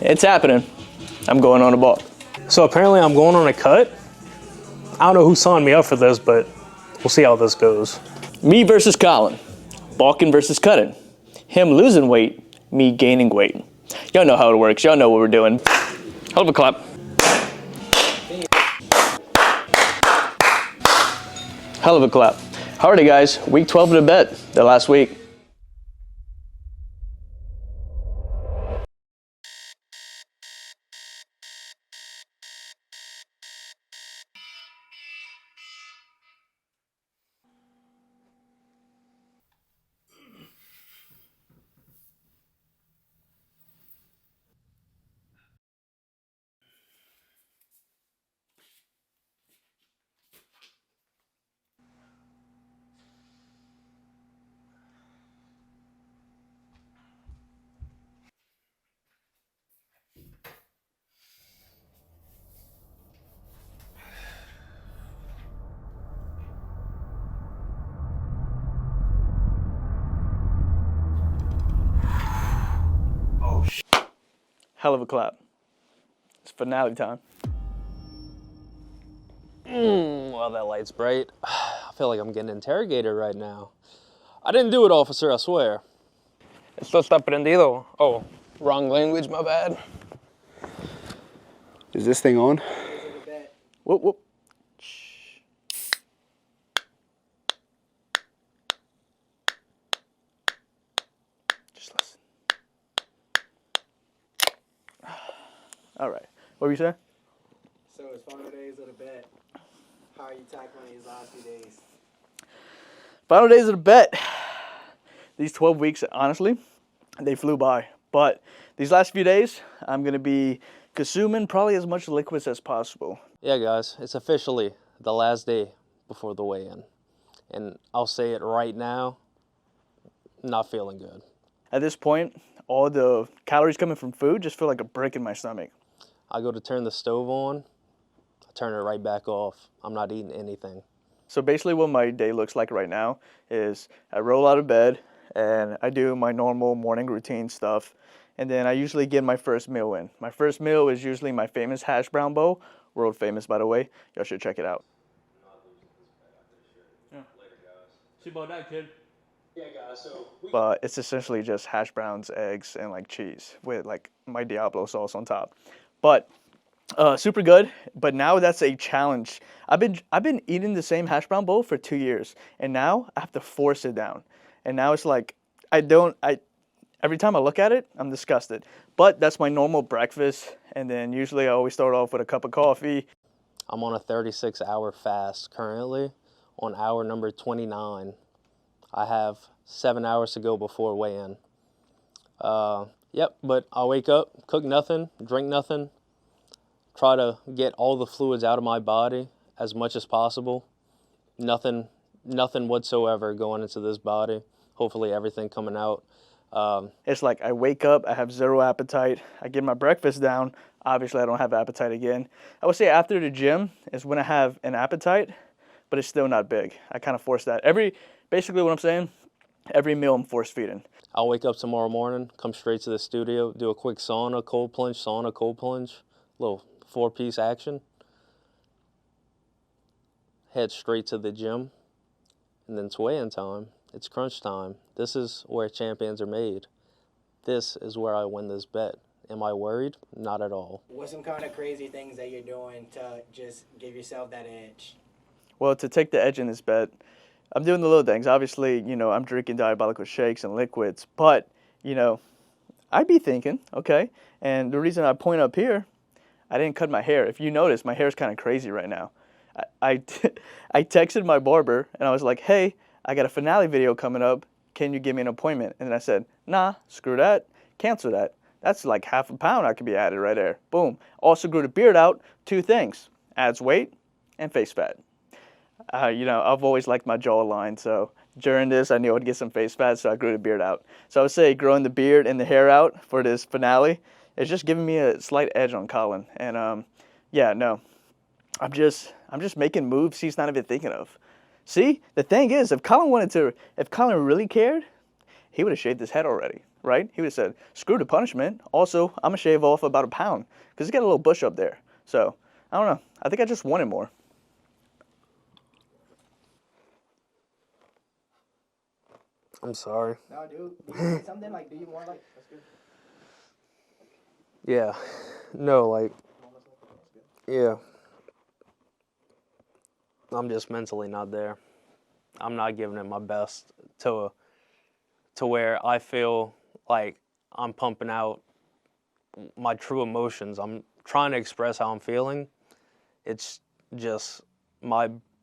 It's happening. I'm going on a bulk. So apparently I'm going on a cut. I don't know who signed me up for this, but we'll see how this goes. Me versus Collin. Bulking versus cutting. Him losing weight, me gaining weight. Y'all know how it works. Y'all know what we're doing. Hell of a clap. Hell of a clap. How are you guys? Week 12 of the bet, the last week. Hell of a clap. It's finale time. Well, that light's bright. I feel like I'm getting interrogated right now. I didn't do it, officer, I swear. Esto está prendido. Oh, wrong language, my bad. Is this thing on? Whoop, whoop. Just listen. All right. What were you saying? So it's final days of the bet. How are you tackling these last few days? Final days of the bet. These 12 weeks, honestly, they flew by. But these last few days, I'm going to be consuming probably as much liquids as possible. Yeah, guys, it's officially the last day before the weigh-in. And I'll say it right now, not feeling good. At this point, all the calories coming from food just feel like a brick in my stomach. I go to turn the stove on, I turn it right back off. I'm not eating anything. So basically what my day looks like right now is I roll out of bed and I do my normal morning routine stuff. And then I usually get my first meal in. My first meal is usually my famous hash brown bowl. World famous, by the way. Y'all should check it out. Yeah. See about that, kid? Yeah, guys, so But it's essentially just hash browns, eggs, and like cheese with like my Diablo sauce on top. But super good. But now that's a challenge. I've been eating the same hash brown bowl for 2 years, and now I have to force it down. And now it's like every time I look at it, I'm disgusted. But that's my normal breakfast, and then usually I always start off with a cup of coffee. I'm on a 36-hour fast currently, on hour number 29. I have 7 hours to go before weigh-in. Yep, but I'll wake up, cook nothing, drink nothing, try to get all the fluids out of my body as much as possible. Nothing whatsoever going into this body. Hopefully everything coming out. It's like I wake up, I have zero appetite. I get my breakfast down. Obviously, I don't have appetite again. I would say after the gym is when I have an appetite, but it's still not big. I kind of force that. Basically what I'm saying, every meal I'm force feeding. I'll wake up tomorrow morning, come straight to the studio, do a quick sauna, cold plunge, little 4-piece action. Head straight to the gym, and then it's weigh-in time. It's crunch time. This is where champions are made. This is where I win this bet. Am I worried? Not at all. What's some kind of crazy things that you're doing to just give yourself that edge? Well, to take the edge in this bet, I'm doing the little things. Obviously, I'm drinking Diabolical shakes and liquids, but, I'd be thinking, okay, and the reason I point up here, I didn't cut my hair. If you notice, my hair is kind of crazy right now. I texted my barber, and I was like, hey, I got a finale video coming up. Can you give me an appointment? And then I said, nah, screw that. Cancel that. That's like half a pound I could be added right there. Boom. Also grew the beard out. 2 things. Adds weight and face fat. I've always liked my jawline, so during this, I knew I would get some face fat, so I grew the beard out. So I would say growing the beard and the hair out for this finale is just giving me a slight edge on Collin. And yeah, no, I'm just making moves he's not even thinking of. See, the thing is, if Collin really cared, he would have shaved his head already. right? He would have said, screw the punishment. Also, I'm going to shave off about a pound because he's got a little bush up there. So, I don't know. I think I just wanted more. I'm sorry. No, dude. Do you need something? Like, do you want, like, that's good. Yeah. No, like, yeah. I'm just mentally not there. I'm not giving it my best to where I feel like I'm pumping out my true emotions. I'm trying to express how I'm feeling. It's just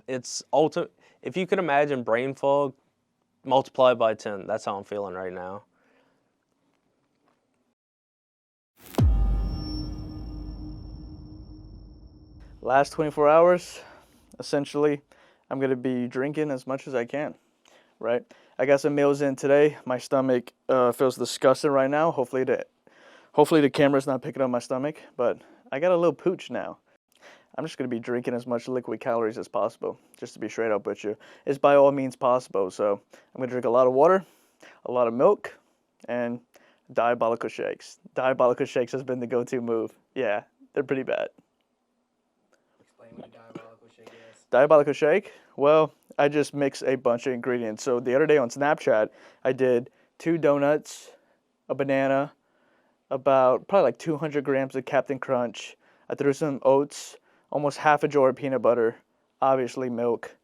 it's ultimate. If you could imagine brain fog multiplied by 10, that's how I'm feeling right now. Last 24 hours, essentially, I'm going to be drinking as much as I can, right? I got some meals in today. My stomach feels disgusting right now. Hopefully the camera's not picking up my stomach, but I got a little pooch now. I'm just going to be drinking as much liquid calories as possible, just to be straight up with you. It's by all means possible, so I'm going to drink a lot of water, a lot of milk, and Diabolical shakes. Diabolical shakes has been the go-to move. Yeah, they're pretty bad. Explain what a diabolical shake is. Diabolical shake? Well, I just mix a bunch of ingredients. So the other day on Snapchat, I did 2 donuts, a banana, about probably like 200 grams of Captain Crunch. I threw some oats, almost half a jar of peanut butter, obviously milk.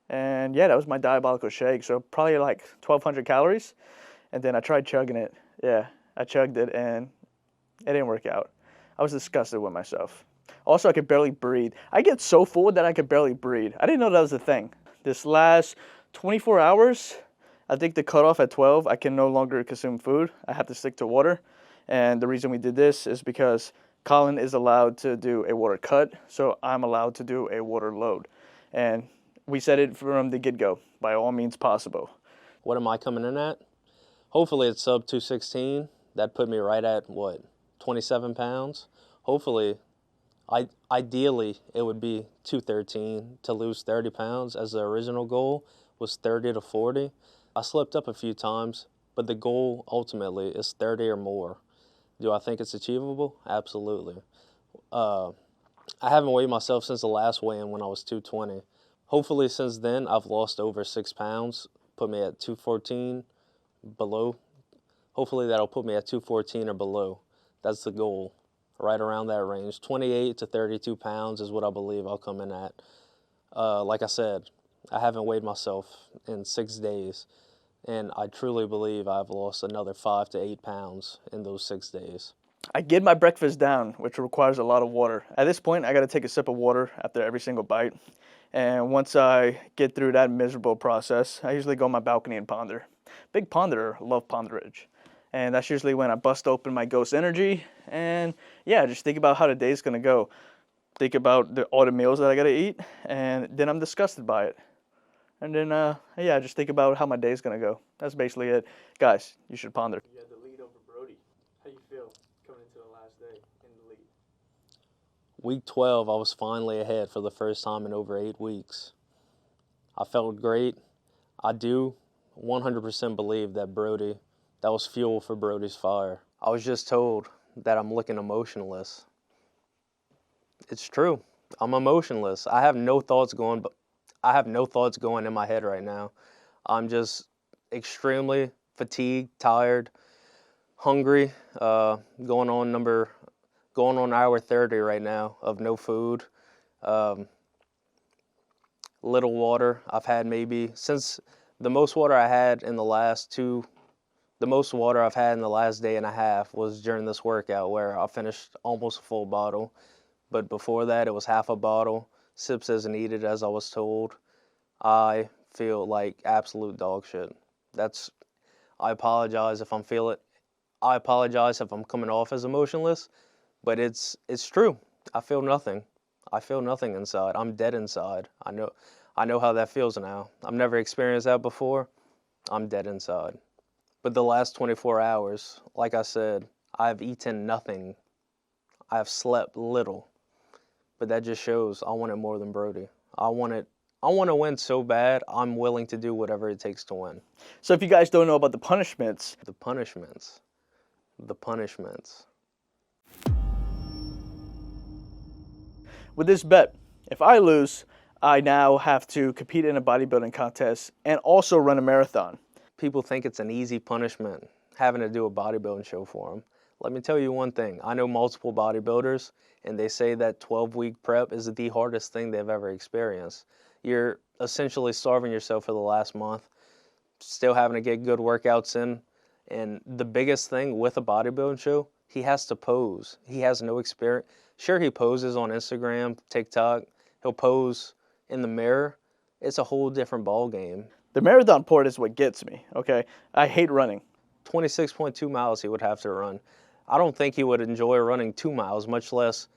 And yeah, that was my Diabolical shake. So probably like 1,200 calories. And then I tried chugging it. Yeah, I chugged it and it didn't work out. I was disgusted with myself. Also, I could barely breathe. I get so full that I could barely breathe. I didn't know that was a thing. This last 24 hours, I think the cutoff at 12, I can no longer consume food. I have to stick to water. And the reason we did this is because Collin is allowed to do a water cut, so I'm allowed to do a water load. And we said it from the get-go, by all means possible. What am I coming in at? Hopefully it's sub 216. That put me right at, what, 27 pounds? Hopefully, ideally, it would be 213 to lose 30 pounds, as the original goal was 30 to 40. I slipped up a few times, but the goal ultimately is 30 or more. Do I think it's achievable? Absolutely. I haven't weighed myself since the last weigh-in when I was 220. Hopefully since then, I've lost over 6 pounds, put me at 214 below. Hopefully that'll put me at 214 or below. That's the goal, right around that range. 28 to 32 pounds is what I believe I'll come in at. Like I said, I haven't weighed myself in 6 days, and I truly believe I've lost another 5 to 8 pounds in those 6 days. I get my breakfast down, which requires a lot of water. At this point, I got to take a sip of water after every single bite. And once I get through that miserable process, I usually go on my balcony and ponder. Big ponderer, love ponderage. And that's usually when I bust open my Ghost Energy. And yeah, just think about how the day's going to go. Think about all the meals that I got to eat. And then I'm disgusted by it. And then, yeah, just think about how my day's going to go. That's basically it. Guys, you should ponder. You had the lead over Brodie. How you feel coming into the last day in the lead? Week 12, I was finally ahead for the first time in over 8 weeks. I felt great. I do 100% believe that that was fuel for Brodie's fire. I was just told that I'm looking emotionless. It's true. I'm emotionless. I have no thoughts going in my head right now. I'm just extremely fatigued, tired, hungry, going on hour 30 right now of no food, little water. I've had maybe, since the most water I had in the last day and a half was during this workout, where I finished almost a full bottle. But before that, it was half a bottle, sips as needed, as I was told. I feel like absolute dog shit. I apologize if I'm coming off as emotionless, but it's true. I feel nothing. I feel nothing inside. I'm dead inside. I know how that feels now. I've never experienced that before. I'm dead inside. But the last 24 hours, like I said, I've eaten nothing. I've slept little. But that just shows I wanted more than Brodie. I want to win so bad, I'm willing to do whatever it takes to win. So if you guys don't know about the punishments, the punishments. With this bet, if I lose, I now have to compete in a bodybuilding contest and also run a marathon. People think it's an easy punishment, having to do a bodybuilding show for them. Let me tell you one thing. I know multiple bodybuilders, and they say that 12-week prep is the hardest thing they've ever experienced. You're essentially starving yourself for the last month, still having to get good workouts in. And the biggest thing with a bodybuilding show, he has to pose. He has no experience. Sure, he poses on Instagram, TikTok. He'll pose in the mirror. It's a whole different ball game. The marathon part is what gets me, okay? I hate running. 26.2 miles he would have to run. I don't think he would enjoy running 2 miles, much less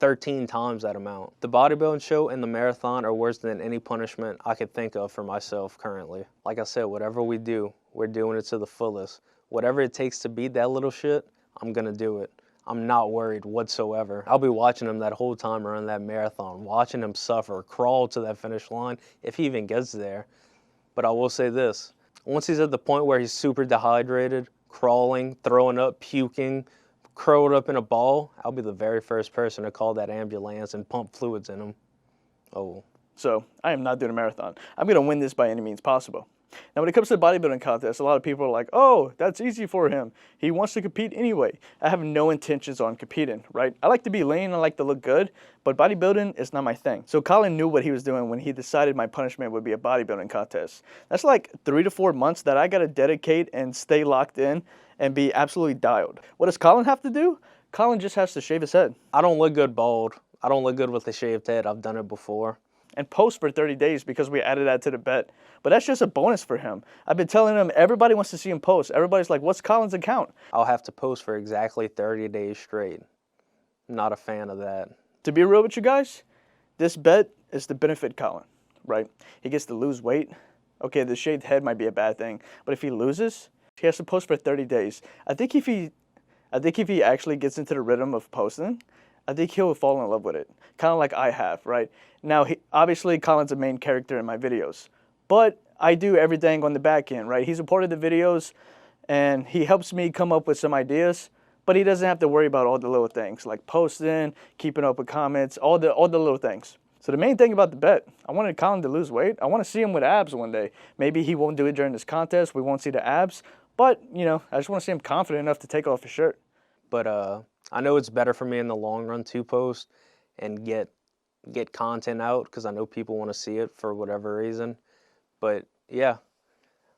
13 times that amount. The bodybuilding show and the marathon are worse than any punishment I could think of for myself currently. Like I said, whatever we do, we're doing it to the fullest. Whatever it takes to beat that little shit, I'm gonna do it. I'm not worried whatsoever. I'll be watching him that whole time around that marathon, watching him suffer, crawl to that finish line, if he even gets there. But I will say this, once he's at the point where he's super dehydrated, crawling, throwing up, puking, curled up in a ball, I'll be the very first person to call that ambulance and pump fluids in him. Oh. So I am not doing a marathon. I'm going to win this by any means possible. Now, when it comes to the bodybuilding contest, a lot of people are like, oh, that's easy for him. He wants to compete anyway. I have no intentions on competing, right? I like to be lean, I like to look good, but bodybuilding is not my thing. So Collin knew what he was doing when he decided my punishment would be a bodybuilding contest. That's like 3 to 4 months that I got to dedicate and stay locked in and be absolutely dialed. What does Collin have to do? Collin just has to shave his head. I don't look good bald. I don't look good with a shaved head. I've done it before. And post for 30 days because we added that to the bet. But that's just a bonus for him. I've been telling him everybody wants to see him post. Everybody's like, what's Collin's account? I'll have to post for exactly 30 days straight. Not a fan of that. To be real with you guys, this bet is to benefit Collin, right? He gets to lose weight. Okay, the shaved head might be a bad thing, but if he loses, he has to post for 30 days. I think if he actually gets into the rhythm of posting, I think he'll fall in love with it, kind of like I have, right? Now, obviously, Collin's a main character in my videos, but I do everything on the back end, right? He's a part of the videos, and he helps me come up with some ideas, but he doesn't have to worry about all the little things, like posting, keeping up with comments, all the little things. So the main thing about the bet, I wanted Collin to lose weight. I want to see him with abs one day. Maybe he won't do it during this contest. We won't see the abs, but, you know, I just want to see him confident enough to take off his shirt. But I know it's better for me in the long run to post and get content out because I know people want to see it for whatever reason. But yeah,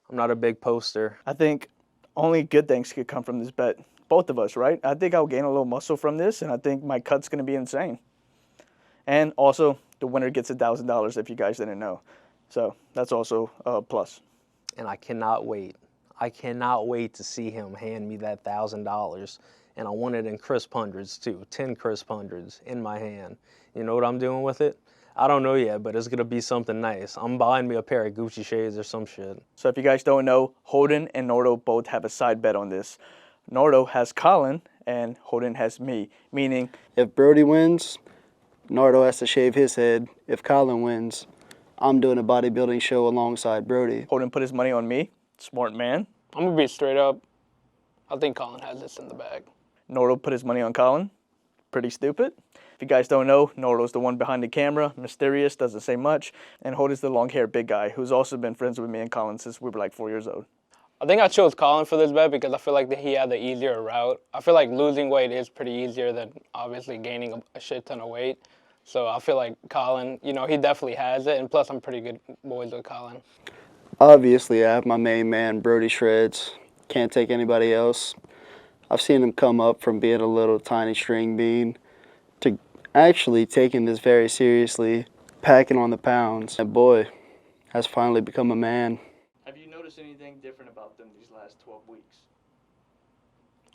I'm not a big poster. I think only good things could come from this bet. Both of us, right? I think I'll gain a little muscle from this, and I think my cut's going to be insane. And also, the winner gets $1,000 if you guys didn't know. So that's also a plus. And I cannot wait. I cannot wait to see him hand me that $1,000. And I want it in crisp hundreds too, 10 crisp hundreds in my hand. You know what I'm doing with it? I don't know yet, but it's going to be something nice. I'm buying me a pair of Gucci shades or some shit. So if you guys don't know, Holden and Nordo both have a side bet on this. Nordo has Collin and Holden has me, meaning If Brodie wins, Nardo has to shave his head. If Collin wins, I'm doing a bodybuilding show alongside Brodie. Holden put his money on me. Smart man. I'm gonna be straight up. I think Collin has this in the bag. Nordo put his money on Collin. Pretty stupid. If you guys don't know, Nordo's the one behind the camera, mysterious, doesn't say much, and Holden's the long-haired big guy who's also been friends with me and Collin since we were like 4 years old. I think I chose Collin for this bet because I feel like that he had the easier route. I feel like losing weight is pretty easier than obviously gaining a shit ton of weight. So I feel like Collin, you know, he definitely has it, and plus I'm pretty good boys with Collin. Obviously, I have my main man, Brodie Shredz. Can't take anybody else. I've seen him come up from being a little tiny string bean to actually taking this very seriously, packing on the pounds. That boy has finally become a man. Have you noticed anything different about them these last 12 weeks?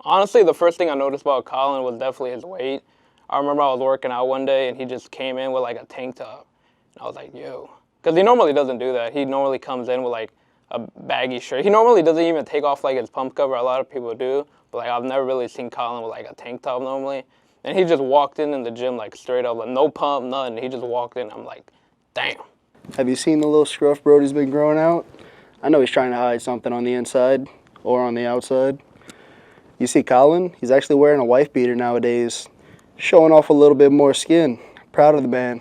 Honestly, the first thing I noticed about Collin was definitely his weight. I remember I was working out one day and he just came in with like a tank top. And I was like, yo. Because he normally doesn't do that. He normally comes in with like a baggy shirt. He normally doesn't even take off like his pump cover. A lot of people do. But like I've never really seen Collin with like a tank top normally. And he just walked in the gym like straight up, like no pump, nothing. He just walked in. I'm like, damn. Have you seen the little scruff Brodie's been growing out? I know he's trying to hide something on the inside or on the outside. You see Collin, he's actually wearing a wife beater nowadays, showing off a little bit more skin. Proud of the man.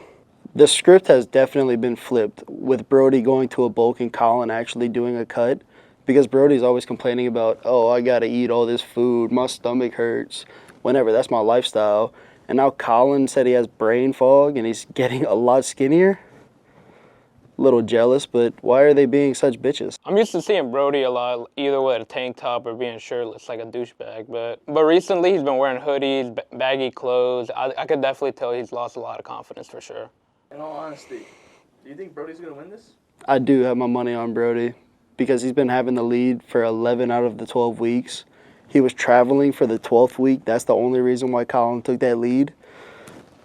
The script has definitely been flipped with Brodie going to a bulk and Collin actually doing a cut, because Brodie's always complaining about, oh, I gotta eat all this food, my stomach hurts, whenever, that's my lifestyle. And now Collin said he has brain fog and he's getting a lot skinnier. A little jealous, but why are they being such bitches? I'm used to seeing Brodie a lot, either with a tank top or being shirtless like a douchebag. But recently he's been wearing hoodies, baggy clothes. I could definitely tell he's lost a lot of confidence for sure. In all honesty, do you think Brodie's gonna win this? I do have my money on Brodie because he's been having the lead for 11 out of the 12 weeks. He was traveling for the 12th week. That's the only reason why Collin took that lead.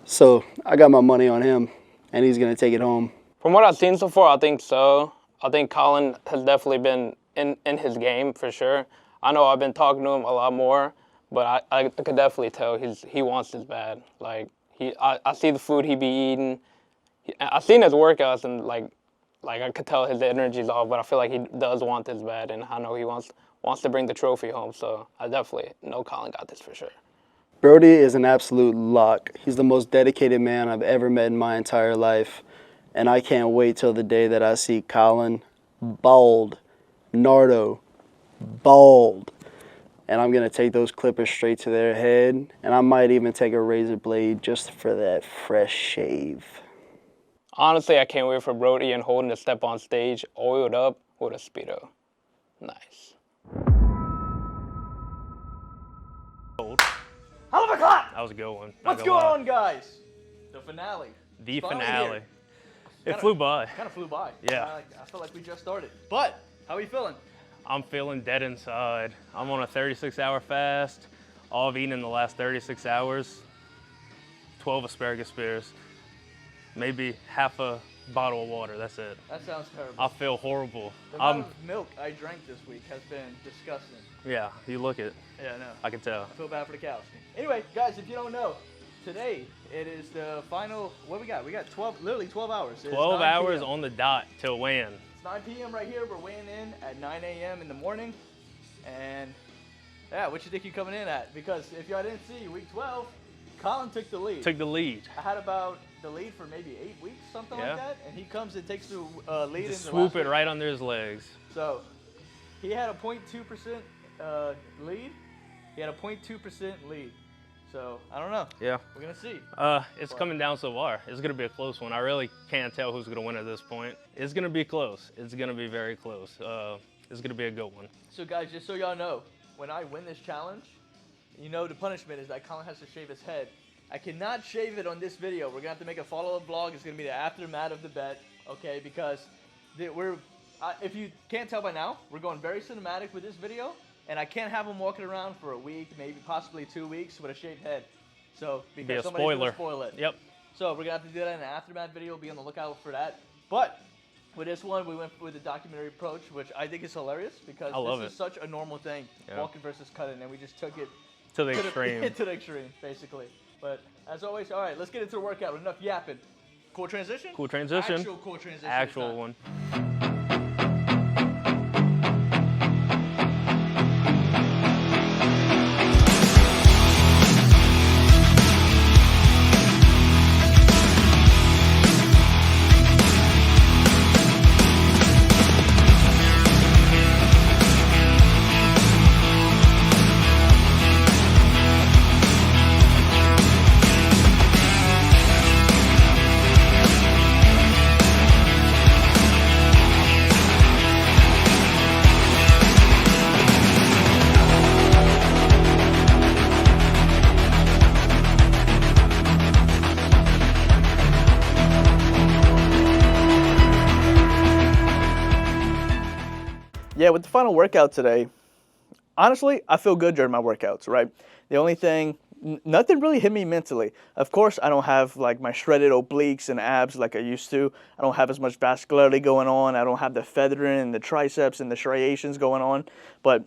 So I got my money on him, and he's gonna take it home. From what I've seen so far, I think so. I think Collin has definitely been in his game for sure. I know I've been talking to him a lot more, but I could definitely tell he wants this bad. Like I see the food he be eating. I've seen his workouts and like I could tell his energy's off, but I feel like he does want this bad, and I know he wants to bring the trophy home. So I definitely know Collin got this for sure. Brodie is an absolute lock. He's the most dedicated man I've ever met in my entire life. And I can't wait till the day that I see Collin bald, Nardo bald. And I'm going to take those clippers straight to their head. And I might even take a razor blade just for that fresh shave. Honestly, I can't wait for Brodie and Holden to step on stage, oiled up with a Speedo. Nice. Hell of a clap! That was a good one. What's going on, guys? The finale. The Finally finale. here. It flew by. Kind of flew by. Yeah. I felt like we just started. But, how are you feeling? I'm feeling dead inside. I'm on a 36-hour fast. All I've eaten in the last 36 hours, 12 asparagus spears, maybe half a bottle of water. That's it. That sounds terrible. I feel horrible. The amount of milk I drank this week has been disgusting. Yeah, you look it. Yeah, I know. I can tell. I feel bad for the cows. Anyway, guys, if you don't know, today it is the final. What we got? We got 12, literally 12 hours. It's 12 9 hours p.m. on the dot till weigh-in. It's 9 p.m. right here. We're weighing in at 9 a.m. in the morning. And yeah, what you think you're coming in at? Because if y'all didn't see, week 12, Collin took the lead. Took the lead. I had about the lead for maybe 8 weeks, something Yeah. like that. And he comes and takes the lead in Just the swoop last it week. right under his legs. So he had a 0.2% lead. He had a 0.2% lead. So I don't know. Yeah. We're gonna see. It's coming down so far. It's gonna be a close one. I really can't tell who's gonna win at this point. It's gonna be close. It's gonna be very close. It's gonna be a good one. So guys, just so y'all know, when I win this challenge, you know the punishment is that Collin has to shave his head. I cannot shave it on this video. We're gonna have to make a follow-up vlog. It's gonna be the aftermath of the bet, okay? Because if you can't tell by now, we're going very cinematic with this video, and I can't have him walking around for a week, maybe possibly 2 weeks with a shaved head. So because Be a somebody's gonna spoiler. spoil it. Yep. So we're gonna have to do that in an aftermath video. Be on the lookout for that. But with this one, we went with the documentary approach, which I think is hilarious because I love this is such a normal thing, Yeah. walking versus cutting, and we just took it To the extreme. to the extreme, basically. But as always, all right, let's get into the workout. Enough yapping. Cool transition? Cool transition. Actual cool transition. this Actual time. one. Yeah, with the final workout today, honestly, I feel good during my workouts, right? The only thing, nothing really hit me mentally. Of course, I don't have like my shredded obliques and abs like I used to. I don't have as much vascularity going on. I don't have the feathering and the triceps and the striations going on. But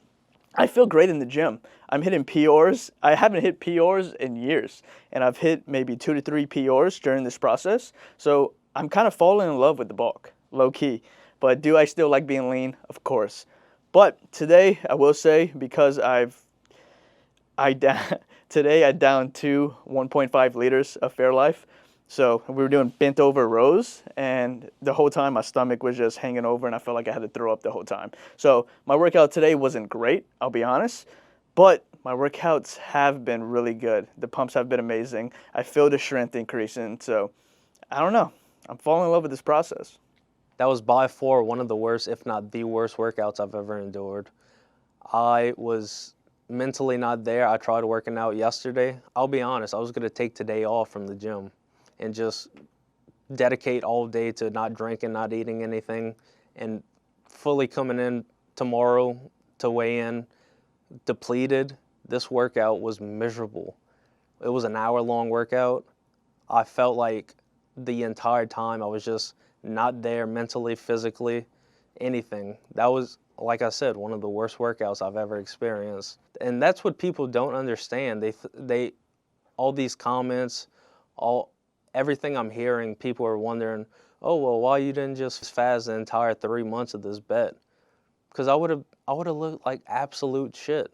I feel great in the gym. I'm hitting PRs. I haven't hit PRs in years. And I've hit maybe 2 to 3 PRs during this process. So I'm kind of falling in love with the bulk, low key. But do I still like being lean? Of course. But today, I will say, because I've today I downed 1.5 liters of Fairlife. So we were doing bent over rows, and the whole time my stomach was just hanging over, and I felt like I had to throw up the whole time. So my workout today wasn't great, I'll be honest, but my workouts have been really good. The pumps have been amazing. I feel the strength increasing, so I don't know. I'm falling in love with this process. That was by far one of the worst, if not the worst workouts I've ever endured. I was mentally not there. I tried working out yesterday. I'll be honest, I was going to take today off from the gym and just dedicate all day to not drinking, not eating anything, and fully coming in tomorrow to weigh in depleted. This workout was miserable. It was an hour-long workout. I felt like the entire time I was just not there mentally, physically, anything. That was, like I said, one of the worst workouts I've ever experienced. And that's what people don't understand. They all these comments, everything I'm hearing, people are wondering, oh, well, why you didn't just fast the entire 3 months of this bet? Because I would have looked like absolute shit.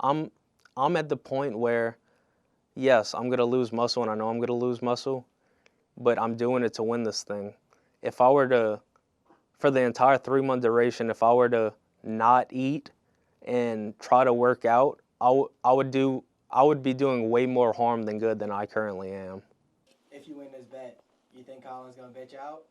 I'm at the point where, yes, I'm gonna lose muscle, and I know I'm gonna lose muscle, but I'm doing it to win this thing. If I were to, for the entire 3-month duration, if I were to not eat and try to work out, I would be doing way more harm than good than I currently am. If you win this bet, you think Collin's gonna bet you out?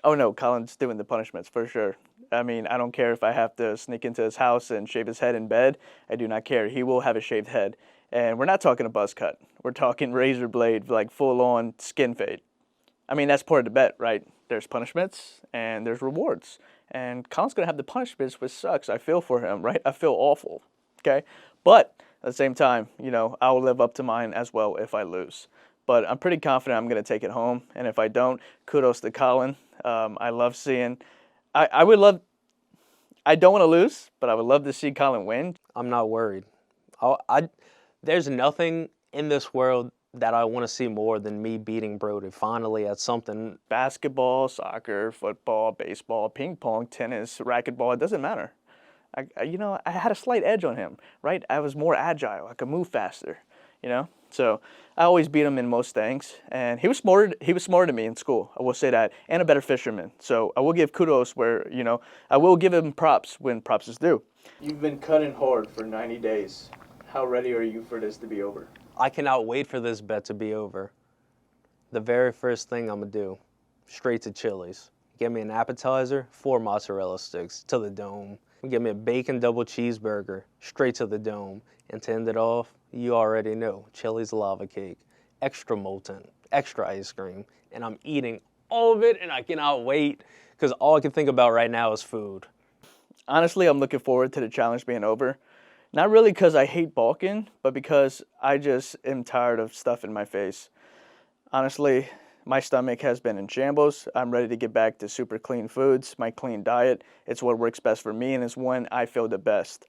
Oh no, Colin's doing the punishments for sure. I mean, I don't care if I have to sneak into his house and shave his head in bed. I do not care. He will have a shaved head. And we're not talking a buzz cut. We're talking razor blade, like full-on skin fade. I mean, that's part of the bet, right? There's punishments and there's rewards. And Colin's going to have the punishments, which sucks. I feel for him, right? I feel awful, okay? But at the same time, you know, I will live up to mine as well if I lose. But I'm pretty confident I'm going to take it home. And if I don't, kudos to Collin. I love seeing... I don't want to lose, but I would love to see Collin win. I'm not worried. There's nothing in this world that I want to see more than me beating Brodie finally at something. Basketball, soccer, football, baseball, ping pong, tennis, racquetball, it doesn't matter. I had a slight edge on him, right? I was more agile. I could move faster, you know? So I always beat him in most things. And he was smarter than me in school, I will say that, and a better fisherman. So I will give kudos where, you know, I will give him props when props is due. You've been cutting hard for 90 days. How ready are you for this to be over? I cannot wait for this bet to be over. The very first thing I'm going to do, straight to Chili's. Get me an appetizer, 4 mozzarella sticks to the dome. Get me a bacon double cheeseburger, straight to the dome. And to end it off, you already know, Chili's lava cake, extra molten, extra ice cream. And I'm eating all of it, and I cannot wait, because all I can think about right now is food. Honestly, I'm looking forward to the challenge being over. Not really because I hate bulking, but because I just am tired of stuff in my face. Honestly, my stomach has been in shambles. I'm ready to get back to super clean foods, my clean diet. It's what works best for me, and it's when I feel the best.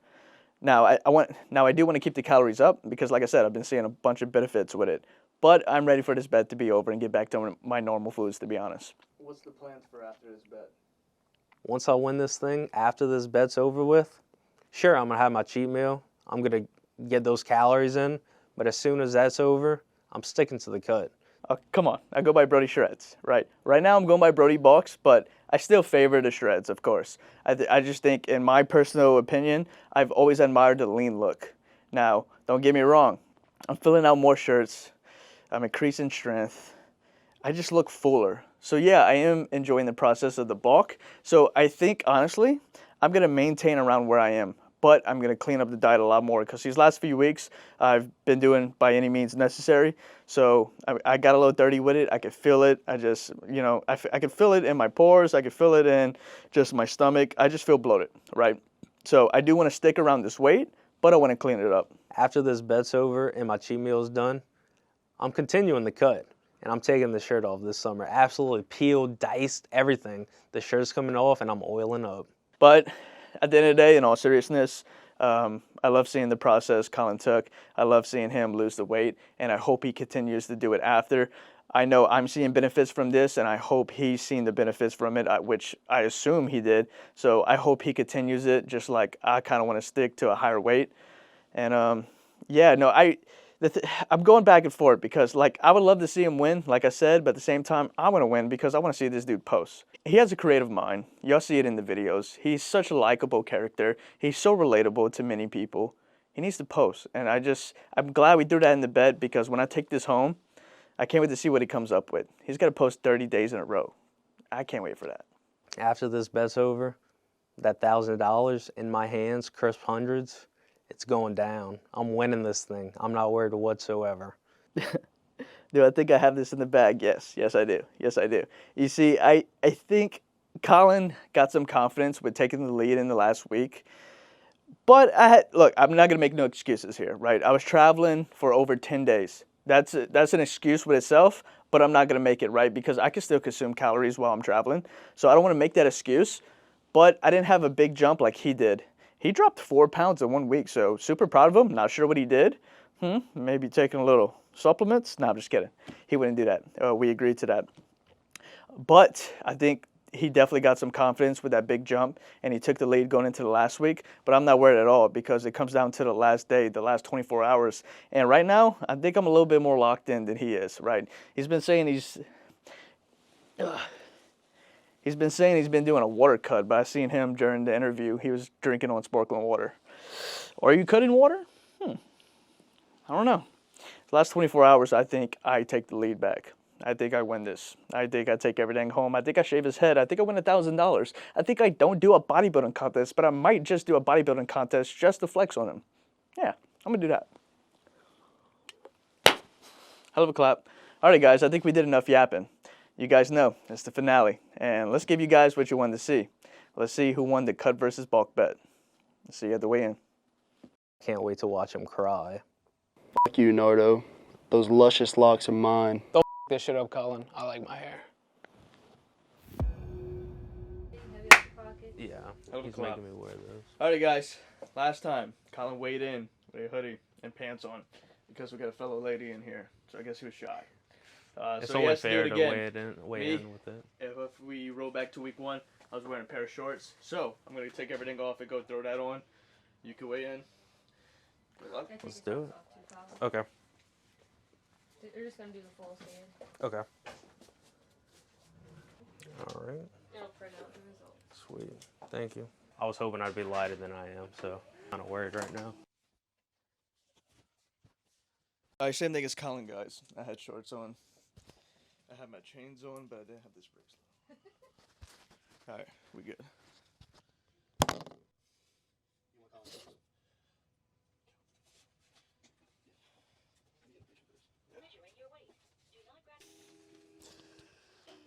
Now, I do want to keep the calories up because, like I said, I've been seeing a bunch of benefits with it. But I'm ready for this bet to be over and get back to my normal foods, to be honest. What's the plans for after this bet? Once I win this thing, after this bet's over with, sure, I'm going to have my cheat meal. I'm going to get those calories in. But as soon as that's over, I'm sticking to the cut. Come on. I go by Brodie Shredz, right? Right now I'm going by Brodie Bulks, but I still favor the Shredz, of course. I just think, in my personal opinion, I've always admired the lean look. Now, don't get me wrong. I'm filling out more shirts. I'm increasing strength. I just look fuller. So yeah, I am enjoying the process of the bulk. So I think, honestly, I'm going to maintain around where I am. But I'm going to clean up the diet a lot more because these last few weeks I've been doing by any means necessary. So I got a little dirty with it. I could feel it. I just, you know, I could feel it in my pores. I could feel it in just my stomach. I just feel bloated, right? So I do want to stick around this weight, but I want to clean it up. After this bet's over and my cheat meal's done, I'm continuing the cut. And I'm taking the shirt off this summer. Absolutely peeled, diced, everything. The shirt's coming off and I'm oiling up. But at the end of the day, in all seriousness, I love seeing the process Collin took. I love seeing him lose the weight, and I hope he continues to do it after. I know I'm seeing benefits from this, and I hope he's seen the benefits from it, which I assume he did. So I hope he continues it, just like I kind of want to stick to a higher weight. And Yeah, no, I'm going back and forth because like I would love to see him win, like I said, but at the same time, I want to win because I want to see this dude post. He has a creative mind. Y'all see it in the videos. He's such a likable character. He's so relatable to many people. He needs to post, and I'm glad we threw that in the bet because when I take this home, I can't wait to see what he comes up with. He's got to post 30 days in a row. I can't wait for that. After this bet's over, that $1,000 in my hands, crisp hundreds, it's going down. I'm winning this thing. I'm not worried whatsoever. Do I think I have this in the bag? Yes, I do. Yes, I do. You see, I think Collin got some confidence with taking the lead in the last week. But look, I'm not gonna make no excuses here, right? I was traveling for over 10 days. That's an excuse with itself, but I'm not gonna make it, right? Because I can still consume calories while I'm traveling. So I don't want to make that excuse. But I didn't have a big jump like he did. He dropped 4 pounds in 1 week, so super proud of him. Not sure what he did. Maybe taking a little supplements? No, I'm just kidding. He wouldn't do that. We agreed to that. But I think he definitely got some confidence with that big jump, and he took the lead going into the last week. But I'm not worried at all because it comes down to the last day, the last 24 hours. And right now, I think I'm a little bit more locked in than he is, right? He's been saying he's been doing a water cut, but I seen him during the interview. He was drinking on sparkling water. Are you cutting water? I don't know. The last 24 hours, I think I take the lead back. I think I win this. I think I take everything home. I think I shave his head. I think I win $1,000. I think I don't do a bodybuilding contest, but I might just do a bodybuilding contest just to flex on him. Yeah, I'm going to do that. Hell of a clap. All right, guys, I think we did enough yapping. You guys know, it's the finale. And let's give you guys what you wanted to see. Let's see who won the cut versus bulk bet. Let's see you at the weigh-in. Can't wait to watch him cry. Fuck you, Nardo. Those luscious locks are mine. Don't this shit up, Collin. I like my hair. Yeah, Hell of a he's clap. making me wear those. All right, guys. Last time, Collin weighed in with a hoodie and pants on because we got a fellow lady in here. So I guess he was shy. It's so he only has to do fair it to again. weigh in with it. If we roll back to week 1, I was wearing a pair of shorts. So I'm going to take everything off and go throw that on. You can weigh in. Good luck. Let's do it. Okay. We're just gonna do the full stand. Okay. All right. It'll print out the results. Sweet. Thank you. I was hoping I'd be lighter than I am, so I'm kind of worried right now. All right, same thing as Collin, guys. I had shorts on. I had my chains on, but I didn't have this bracelet. All right, we good.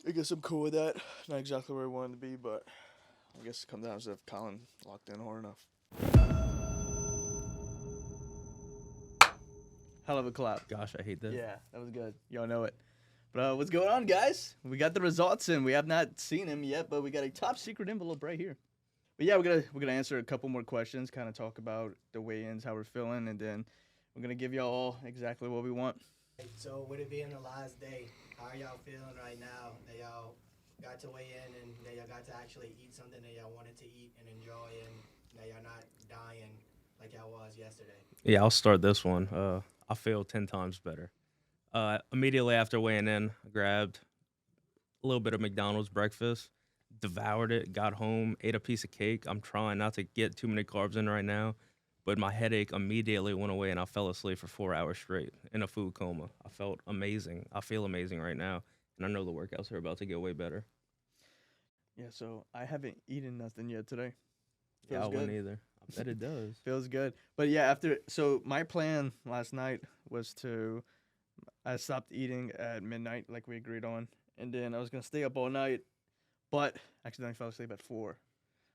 I guess I'm cool with that. Not exactly where I wanted to be, but I guess it comes down to if Collin locked in hard enough. Hell of a clap. Gosh, I hate this. Yeah, that was good. Y'all know it. But what's going on, guys? We got the results in. We have not seen him yet, but we got a top secret envelope right here. But yeah, we're gonna answer a couple more questions, kind of talk about the weigh-ins, how we're feeling, and then we're gonna give y'all all exactly what we want. So with it being the last day, how are y'all feeling right now that y'all got to weigh in and that y'all got to actually eat something that y'all wanted to eat and enjoy and that y'all not dying like y'all was yesterday? Yeah, I'll start this one. I feel 10 times better. Immediately after weighing in, I grabbed a little bit of McDonald's breakfast, devoured it, got home, ate a piece of cake. I'm trying not to get too many carbs in right now, but my headache immediately went away and I fell asleep for 4 hours straight in a food coma. I felt amazing. I feel amazing right now, and I know the workouts are about to get way better. Yeah, so I haven't eaten nothing yet today. Yeah, I Feels wouldn't good. either. I bet it does. Feels good. But yeah, so my plan last night was I stopped eating at midnight like we agreed on, and then I was going to stay up all night, but accidentally fell asleep at 4.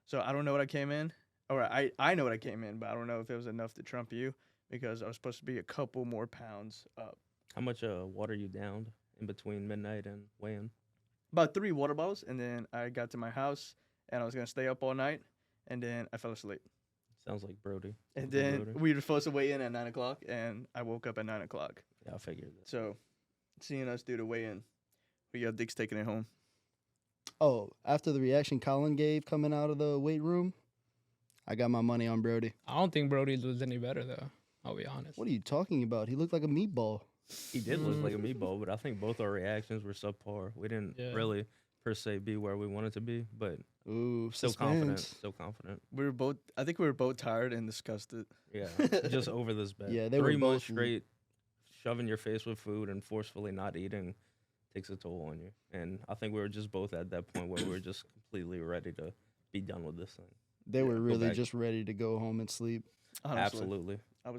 So I don't know what I came in, or I know what I came in, but I don't know if it was enough to trump you because I was supposed to be a couple more pounds up. How much water you downed in between midnight and weigh-in? About 3 water bottles, and then I got to my house, and I was going to stay up all night, and then I fell asleep. Sounds like Brodie. And then we were supposed to weigh in at 9 o'clock, and I woke up at 9 o'clock. Yeah, I figured that. So, seeing us do the weigh-in, we got Dick's taking it home. Oh, after the reaction Collin gave coming out of the weight room, I got my money on Brodie. I don't think Brodie lose any better though. I'll be honest. What are you talking about? He looked like a meatball. He did look like a meatball, but I think both our reactions were subpar. We didn't really per se be where we wanted to be, but Ooh, still confident. Still confident. I think we were both tired and disgusted. Yeah, just over this bet. Yeah, they 3 were months both straight shoving your face with food and forcefully not eating takes a toll on you. And I think we were just both at that point where we were just completely ready to be done with this thing. They were really just ready to go home and sleep. Honestly. Absolutely.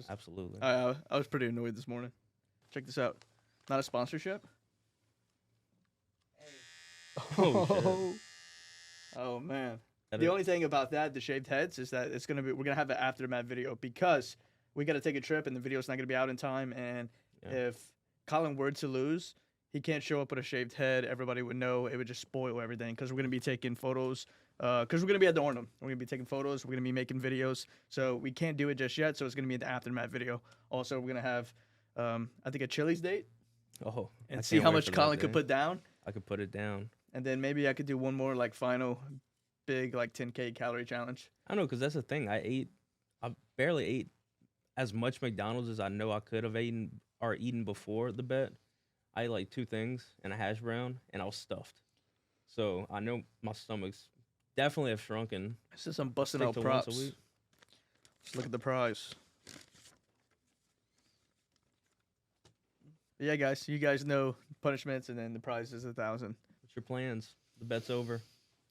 Absolutely. I was pretty annoyed this morning. Check this out. Not a sponsorship. Oh, shit. Oh man. The only thing about the shaved heads, is that we're gonna have an aftermath video because we gotta take a trip and the video's not gonna be out in time. And if Collin were to lose, he can't show up with a shaved head. Everybody would know. It would just spoil everything because we're gonna be taking photos. Because we're gonna be at the Ornum. We're gonna be taking photos. We're gonna be making videos. So we can't do it just yet. So it's gonna be the aftermath video. Also, we're gonna have, I think, a Chili's date. Oh, and see how much Collin could put down. I could put it down. And then maybe I could do one more final big 10K calorie challenge. I don't know, because that's the thing. I barely ate as much McDonald's as I know I could have eaten before the bet. I ate like 2 things and a hash brown, and I was stuffed. So I know my stomach's definitely have shrunken. Since I'm busting out props. Let's look at the prize. Yeah, guys, you guys know punishments, and then the prize is 1,000. What's your plans? The bet's over.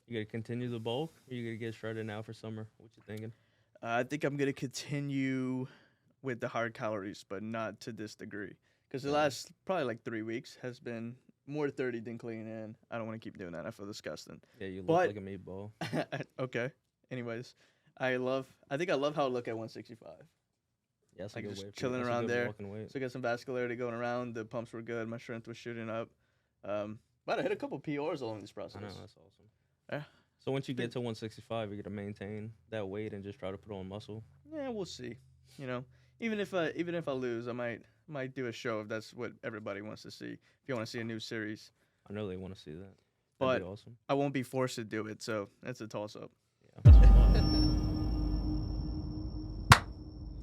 You gonna continue the bulk, or you gonna get shredded now for summer? What you thinking? I think I'm gonna continue with the hard calories, but not to this degree. Because the last probably 3 weeks has been more 30 than clean, and I don't want to keep doing that. I feel disgusting. Yeah, you look like a meatball. Okay. Anyways, I think I love how I look at 165. Yeah, that's a good just weight. Chilling around there. So I So got some vascularity going around. The pumps were good. My strength was shooting up. But I hit a couple PRs along this process. I know, that's awesome. Yeah. So once you get to 165, you're gonna maintain that weight and just try to put on muscle. Yeah, we'll see. Even if I lose, I might do a show if that's what everybody wants to see. If you want to see a new series, I know they want to see that. That'd but be awesome. I won't be forced to do it, so that's a toss up. Yeah.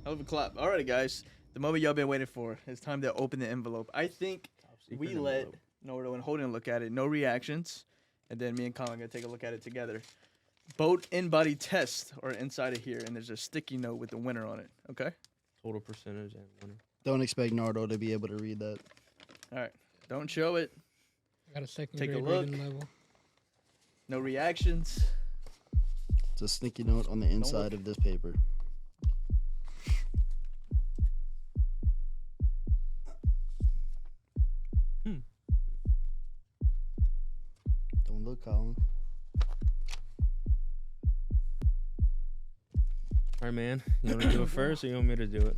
Hell of a clap. Alrighty, guys. The moment y'all been waiting for. It's time to open the envelope. I think we let Nordo and Holden look at it. No reactions. And then me and Collin are going to take a look at it together. Both in-body tests are inside of here, and there's a sticky note with the winner on it. Okay? Total percentage and winner. Don't expect Nardo to be able to read that. All right. Don't show it. I got a second Take a grade look. reading level. No reactions. It's a sticky note on the inside of this paper. Don't look, Collin. All right, man. You want to do it first, or you want me to do it?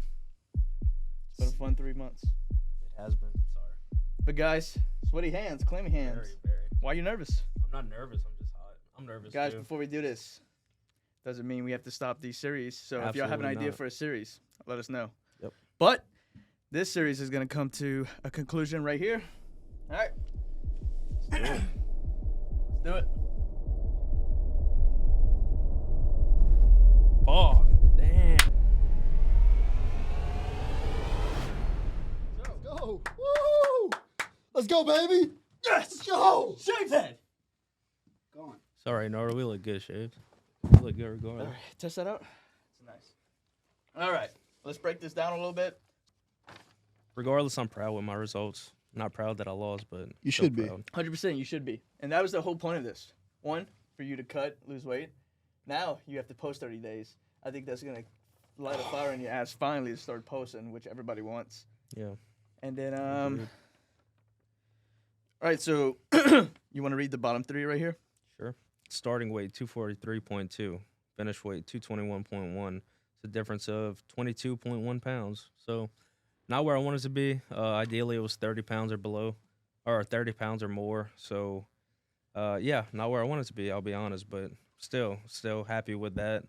It's been a fun 3 months. It has been. Sorry. But, guys, sweaty hands, clammy hands. Very. Why are you nervous? I'm not nervous. I'm just hot. I'm nervous, Guys, too. before we do this, doesn't mean we have to stop these series. So if y'all have an Absolutely idea not. for a series, let us know. Yep. But this series is going to come to a conclusion right here. All right. Let's do it. Let's do it. Oh, damn. Let's go. Woo! Let's go, baby. Yes! Let's go. Shaved head! Gone. Sorry, Nora. We look good, shaved. We look good regardless. All right, test that out. It's nice. All right, let's break this down a little bit. Regardless, I'm proud with my results. Not proud that I lost, but You still should be. proud. 100%, you should be. And that was the whole point of this. One, for you to lose weight. Now you have to post 30 days. I think that's going to light a fire in your ass finally to start posting, which everybody wants. Yeah. And then, Agreed. all right, so you want to read the bottom 3 right here? Sure. Starting weight 243.2, finish weight 221.1. It's a difference of 22.1 pounds. So not where I wanted to be. Ideally, it was 30 pounds or below, or 30 pounds or more. So yeah, not where I wanted to be. I'll be honest, but still happy with that.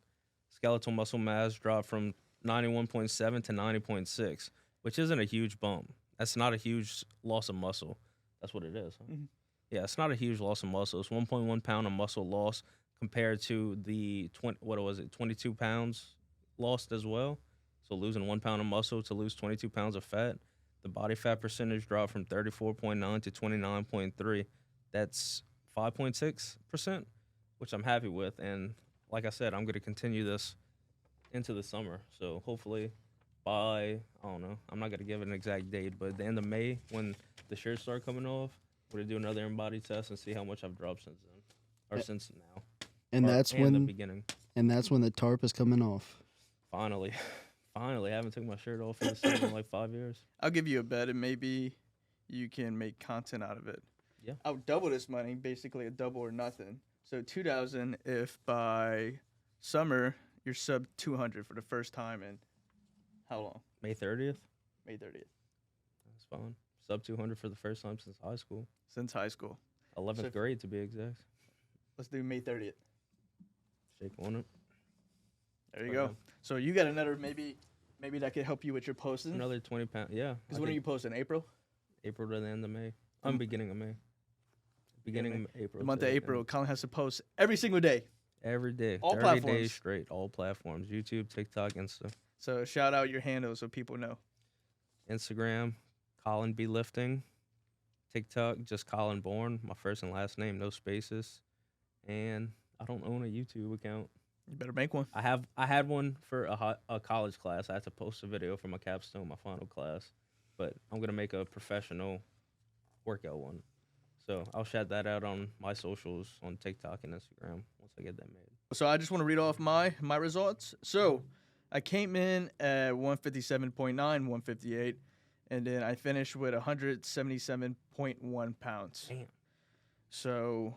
Skeletal muscle mass dropped from 91.7 to 90.6, which isn't a huge bump. That's not a huge loss of muscle. That's what it is. Huh? Mhm. Yeah, it's not a huge loss of muscle. It's 1.1 pound of muscle loss compared to the 22 pounds lost as well. So losing 1 pound of muscle to lose 22 pounds of fat, the body fat percentage dropped from 34.9 to 29.3. That's 5.6%, which I'm happy with. And like I said, I'm going to continue this into the summer. So hopefully by, I don't know, I'm not going to give it an exact date, but at the end of May, when the shirts start coming off, we're going to do another in-body test and see how much I've dropped since then, or since now. And that's the when beginning. and that's when the tarp is coming off. Finally. Finally. I haven't taken my shirt off for the season in like 5 years. I'll give you a bet, and maybe you can make content out of it. Yeah. I'll double this money, basically a double or nothing. So 2,000 if by summer you're sub 200 for the first time in how long? May 30th? May 30th. That's fine. Sub 200 for the first time since high school. Since high school. 11th So- grade to be exact. Let's do May 30th. Shake on it. There you go. So you got another maybe that could help you with your posting. Another 20 pounds. Yeah. Because I when are think you posting? April? April to the end of May. Beginning of May. Beginning of April. The month to of the April. end. Collin has to post every single day. Every day. All 30 platforms. days straight. All platforms. YouTube, TikTok, Insta. So shout out your handle so people know. Instagram, Collin B Lifting. TikTok, just Collin Bourne. My first and last name, no spaces. And I don't own a YouTube account. You better make one. I had one for a college class. I had to post a video for my capstone, my final class. But I'm going to make a professional workout one. So I'll shout that out on my socials on TikTok and Instagram once I get that made. So I just want to read off my results. So I came in at 157.9, 158, and then I finished with 177.1 pounds. Damn. So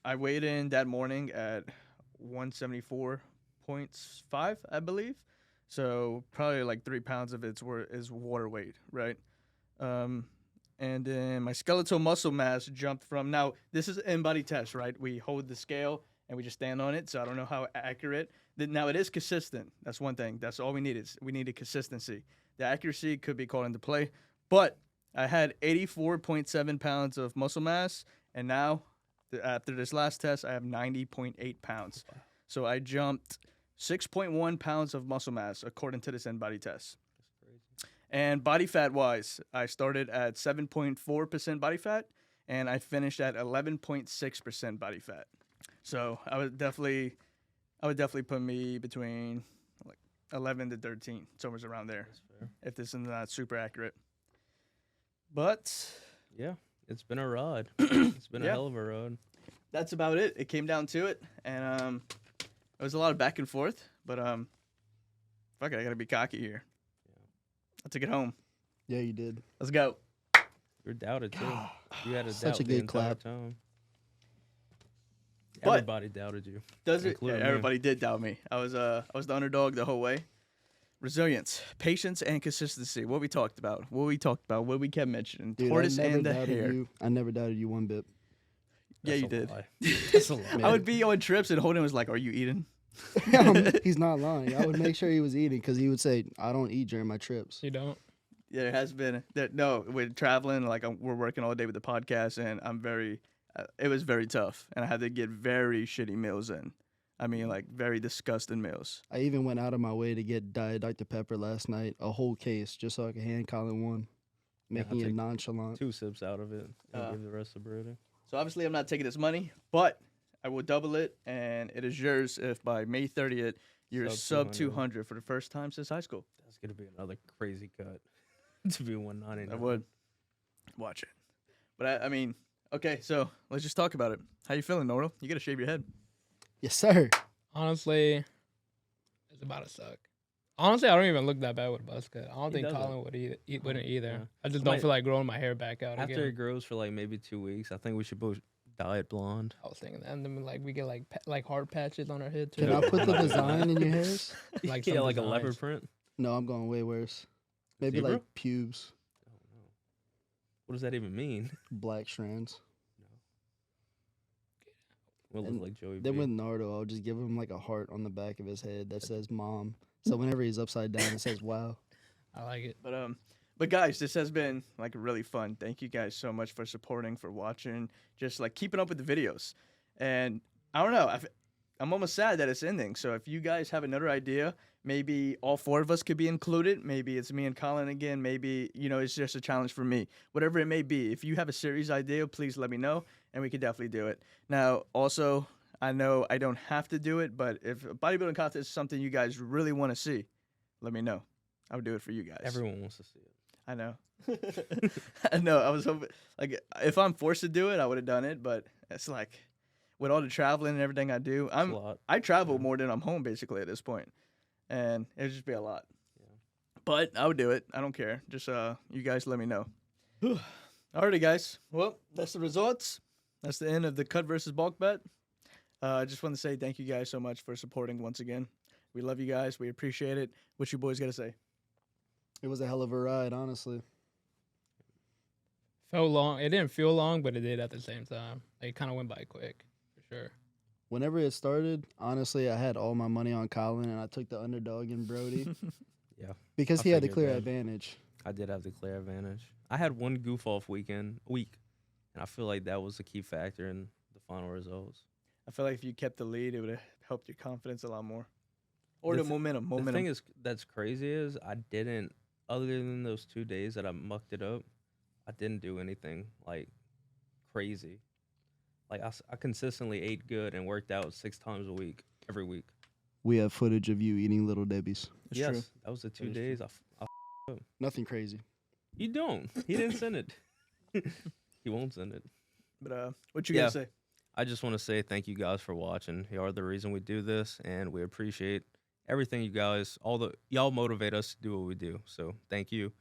I weighed in that morning at 174.5, I believe. So probably like 3 pounds of it is water weight, right? And then my skeletal muscle mass jumped from, now this is an in-body test, right? We hold the scale and we just stand on it, so I don't know how accurate. Now it is consistent. That's one thing. That's all we need is we needed consistency. The accuracy could be called into play, but I had 84.7 pounds of muscle mass, and now after this last test, I have 90.8 pounds. So I jumped 6.1 pounds of muscle mass according to this in-body test. And body fat wise, I started at 7.4% body fat, and I finished at 11.6% body fat. So I would definitely put me between like 11 to 13, somewhere around there. That's fair. If this is not super accurate. But Yeah, it's been a ride. It's been a Yeah. hell of a ride. that's about it. It came down to it, and it was a lot of back and forth. But fuck it, I gotta be cocky here. I took it home. Yeah, you did. Let's go. You're doubted too. You had a Such doubt a the good entire clap. time. But- Everybody doubted you. Does it? Yeah, Including me. everybody did doubt me. I was the underdog the whole way. Resilience, patience, and consistency. What we talked about. What we kept mentioning. Dude, Tortoise I never and the doubted hare. you. I never doubted you one bit. Yeah, That's you a did. lie. That's a lie. I would be on trips and Holden was like, "Are you eating?" He's not lying. I would make sure he was eating because he would say, "I don't eat during my trips." You don't? Yeah, there has been. No, we're traveling. Like we're working all day with the podcast, and I'm very. It was very tough, and I had to get very shitty meals in. I mean, like very disgusting meals. I even went out of my way to get Diet Dr. Pepper last night, a whole case, just so I could hand Collin one, making it take nonchalant. 2 sips out of it and give the rest to Brodie. So obviously, I'm not taking this money, but I will double it, and it is yours if by May 30th you're sub 200 for the first time since high school. That's gonna be another crazy cut to be 199. I would watch it, but I mean, okay. So let's just talk about it. How you feeling, Noro? You gotta shave your head. Yes, sir. Honestly, it's about to suck. Honestly, I don't even look that bad with a buzz cut. I don't He think doesn't. Colin wouldn't either. Yeah. I just Might- don't feel like growing my hair back out After again. it grows for like maybe 2 weeks, I think we should both dye it blonde. I was thinking that, and then like we get like heart patches on our head too. Can I put the design in your hairs? Like yeah, some like a designs. leopard print. No, I'm going way worse. Maybe Zebra? like pubes, I don't know. What does that even mean? black strands. We'll And look like Joey. Then B. with Nardo, I'll just give him like a heart on the back of his head that says "Mom." So whenever he's upside down, it says "Wow." I like it. But guys, this has been like really fun. Thank you guys so much for supporting, for watching, just like keeping up with the videos. And I don't know, I'm almost sad that it's ending. So if you guys have another idea Maybe all 4 of us could be included. Maybe it's me and Collin again. Maybe, it's just a challenge for me. Whatever it may be. If you have a series idea, please let me know, and we could definitely do it. Now, also, I know I don't have to do it, but if a bodybuilding contest is something you guys really want to see, let me know. I would do it for you guys. Everyone wants to see it. I know. I know. I was hoping, if I'm forced to do it, I would have done it, but it's like, with all the traveling and everything I do, I travel more than I'm home, basically, at this point. And it would just be a lot. Yeah. But I would do it. I don't care. Just you guys let me know. Alrighty, guys. Well, that's the results. That's the end of the cut versus bulk bet. I just want to say thank you guys so much for supporting once again. We love you guys. We appreciate it. What you boys got to say? It was a hell of a ride, honestly. Felt long. It didn't feel long, but it did at the same time. It kind of went by quick, for sure. Whenever it started, honestly, I had all my money on Collin, and I took the underdog in Brodie. Yeah. Because he had the clear advantage. I did have the clear advantage. I had one goof-off week, and I feel like that was a key factor in the final results. I feel like if you kept the lead, it would have helped your confidence a lot more. Or the momentum. The thing that's crazy is I didn't, other than those 2 days that I mucked it up, I didn't do anything, crazy. I consistently ate good and worked out 6 times a week, every week. We have footage of you eating Little Debbie's. It's true. That was the 2 days. I Nothing crazy. You don't. He didn't send it. He won't send it. But what you gotta say? I just want to say thank you guys for watching. You are the reason we do this, and we appreciate everything you guys, y'all motivate us to do what we do. So thank you,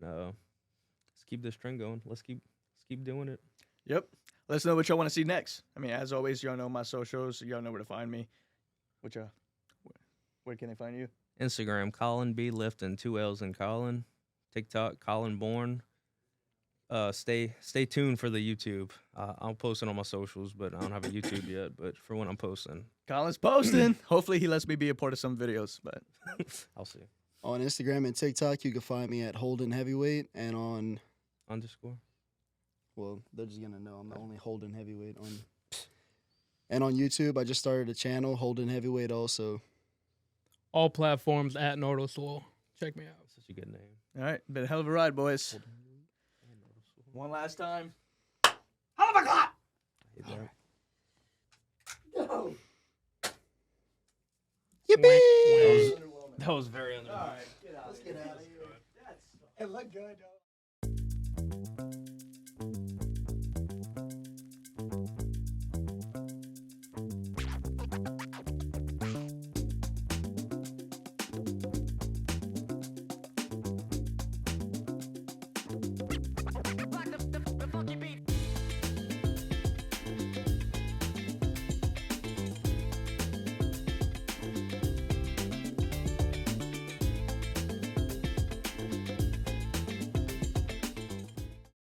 and let's keep this trend going. Let's keep doing it. Yep. Let us know what y'all want to see next. I mean, as always, y'all know my socials. Y'all know where to find me. Where can they find you? Instagram, Collin B. Lifton, 2 L's in Collin. TikTok, Collin Born. Stay tuned for the YouTube. I'll post it on my socials, but I don't have a YouTube yet. But for when I'm posting, Collin's posting. Hopefully, he lets me be a part of some videos. But I'll see. On Instagram and TikTok, you can find me at Holden Heavyweight, and on _ Well, they're just gonna know I'm the only Holden Heavyweight on. And on YouTube, I just started a channel, Holden Heavyweight, also. All platforms at Nordosol. Check me out. Such a good name. All right, been a hell of a ride, boys. One last time. Hell of a clap! Go! Yippee! That was very underwhelming. All right, get out. Let's get out of here. It looked good, though.